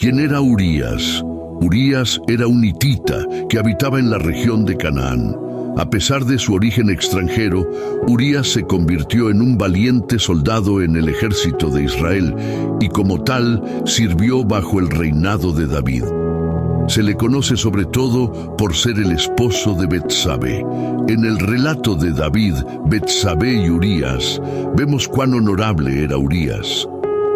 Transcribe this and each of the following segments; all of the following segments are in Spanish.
¿Quién era Urías? Urías era un hitita que habitaba en la región de Canaán. A pesar de su origen extranjero, Urías se convirtió en un valiente soldado en el ejército de Israel y como tal sirvió bajo el reinado de David. Se le conoce sobre todo por ser el esposo de Betsabé. En el relato de David, Betsabé y Urías, vemos cuán honorable era Urías.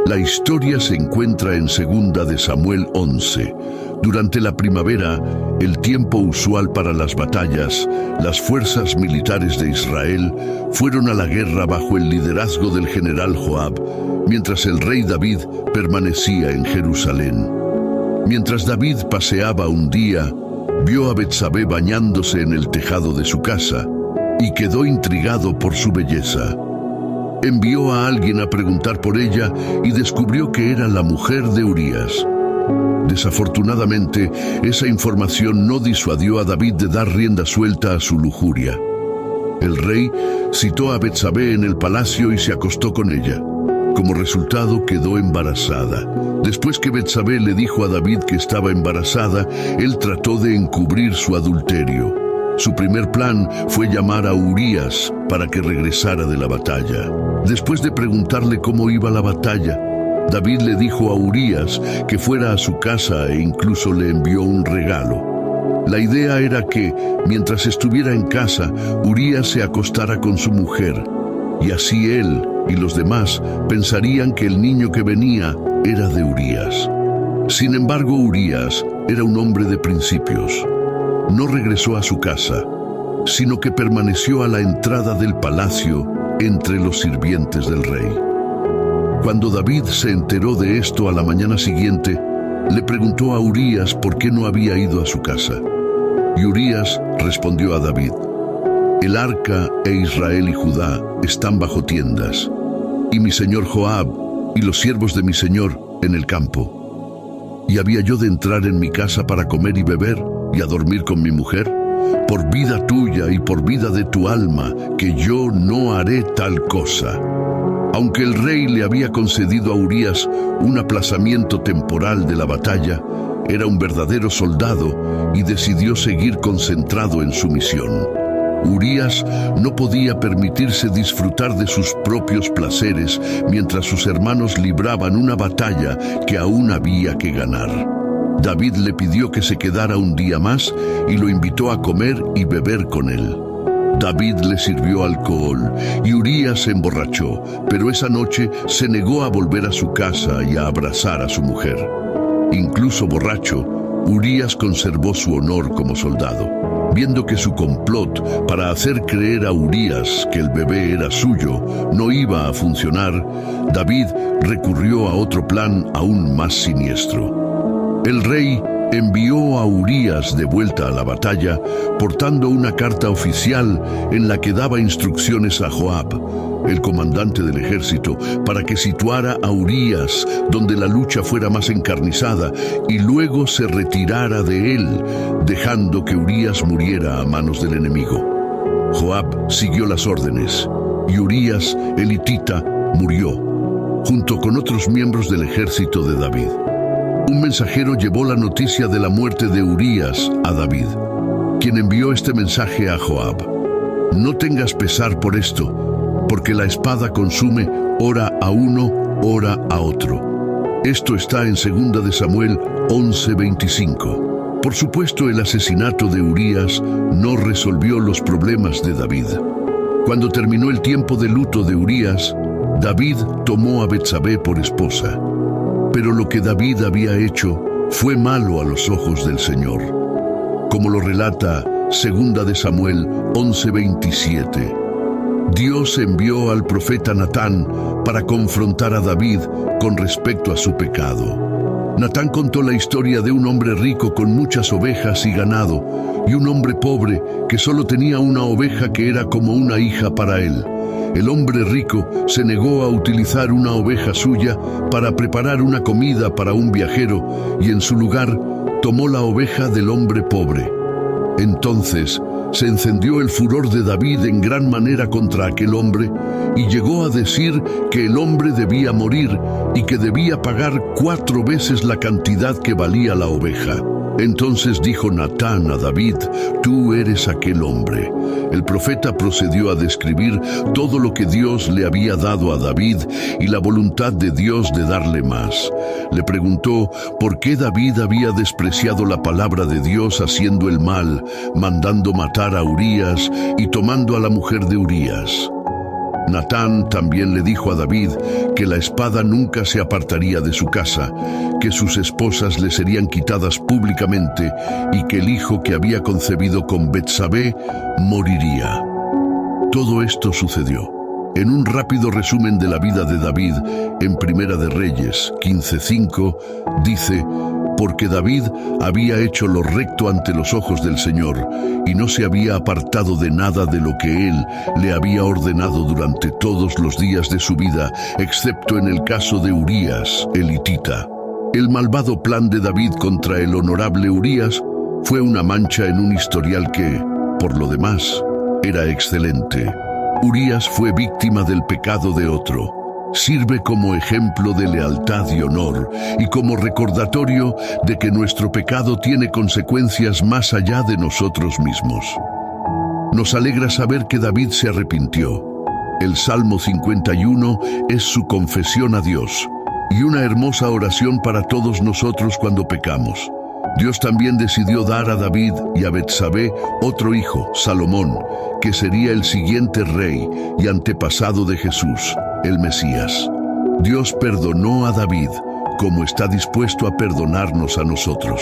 La historia se encuentra en 2 de Samuel 11. Durante la primavera, el tiempo usual para las batallas, las fuerzas militares de Israel fueron a la guerra bajo el liderazgo del general Joab, mientras el rey David permanecía en Jerusalén. Mientras David paseaba un día, vio a Betsabé bañándose en el tejado de su casa y quedó intrigado por su belleza. Envió a alguien a preguntar por ella y descubrió que era la mujer de Urías. Desafortunadamente, esa información no disuadió a David de dar rienda suelta a su lujuria. El rey citó a Betsabé en el palacio y se acostó con ella. Como resultado, quedó embarazada. Después que Betsabé le dijo a David que estaba embarazada, él trató de encubrir su adulterio. Su primer plan fue llamar a Urías para que regresara de la batalla. Después de preguntarle cómo iba la batalla, David le dijo a Urías que fuera a su casa e incluso le envió un regalo. La idea era que, mientras estuviera en casa, Urías se acostara con su mujer, y así él y los demás pensarían que el niño que venía era de Urías. Sin embargo, Urías era un hombre de principios. No regresó a su casa, sino que permaneció a la entrada del palacio entre los sirvientes del rey. Cuando David se enteró de esto a la mañana siguiente, le preguntó a Urías por qué no había ido a su casa. Y Urías respondió a David: el arca e Israel y Judá están bajo tiendas, y mi señor Joab y los siervos de mi señor en el campo. ¿Y había yo de entrar en mi casa para comer y beber y a dormir con mi mujer? Por vida tuya y por vida de tu alma, que yo no haré tal cosa. Aunque el rey le había concedido a Urías un aplazamiento temporal de la batalla, era un verdadero soldado y decidió seguir concentrado en su misión. Urías no podía permitirse disfrutar de sus propios placeres mientras sus hermanos libraban una batalla que aún había que ganar. David le pidió que se quedara un día más y lo invitó a comer y beber con él. David le sirvió alcohol y Urías se emborrachó, pero esa noche se negó a volver a su casa y a abrazar a su mujer. Incluso borracho, Urías conservó su honor como soldado. Viendo que su complot para hacer creer a Urías que el bebé era suyo no iba a funcionar, David recurrió a otro plan aún más siniestro. El rey envió a Urías de vuelta a la batalla, portando una carta oficial en la que daba instrucciones a Joab, el comandante del ejército, para que situara a Urías donde la lucha fuera más encarnizada y luego se retirara de él, dejando que Urías muriera a manos del enemigo. Joab siguió las órdenes y Urías, el hitita, murió, junto con otros miembros del ejército de David. Un mensajero llevó la noticia de la muerte de Urías a David, quien envió este mensaje a Joab: no tengas pesar por esto, porque la espada consume ora a uno, ora a otro. Esto está en 2 de Samuel 11:25. Por supuesto, el asesinato de Urías no resolvió los problemas de David. Cuando terminó el tiempo de luto de Urías, David tomó a Betsabé por esposa. Pero lo que David había hecho fue malo a los ojos del Señor. Como lo relata 2 de Samuel 11:27. Dios envió al profeta Natán para confrontar a David con respecto a su pecado. Natán contó la historia de un hombre rico con muchas ovejas y ganado, y un hombre pobre que solo tenía una oveja que era como una hija para él. El hombre rico se negó a utilizar una oveja suya para preparar una comida para un viajero y en su lugar tomó la oveja del hombre pobre. Entonces se encendió el furor de David en gran manera contra aquel hombre y llegó a decir que el hombre debía morir y que debía pagar 4 veces la cantidad que valía la oveja. Entonces dijo Natán a David: «Tú eres aquel hombre». El profeta procedió a describir todo lo que Dios le había dado a David y la voluntad de Dios de darle más. Le preguntó por qué David había despreciado la palabra de Dios haciendo el mal, mandando matar a Urías y tomando a la mujer de Urías. Natán también le dijo a David que la espada nunca se apartaría de su casa, que sus esposas le serían quitadas públicamente y que el hijo que había concebido con Betsabé moriría. Todo esto sucedió. En un rápido resumen de la vida de David, en Primera de Reyes 15:5, dice: «Porque David había hecho lo recto ante los ojos del Señor, y no se había apartado de nada de lo que él le había ordenado durante todos los días de su vida, excepto en el caso de Urías, el hitita». El malvado plan de David contra el honorable Urías fue una mancha en un historial que, por lo demás, era excelente. Urías fue víctima del pecado de otro. Sirve como ejemplo de lealtad y honor, y como recordatorio de que nuestro pecado tiene consecuencias más allá de nosotros mismos. Nos alegra saber que David se arrepintió. El Salmo 51 es su confesión a Dios, y una hermosa oración para todos nosotros cuando pecamos. Dios también decidió dar a David y a Betsabé otro hijo, Salomón, que sería el siguiente rey y antepasado de Jesús, el Mesías. Dios perdonó a David como está dispuesto a perdonarnos a nosotros.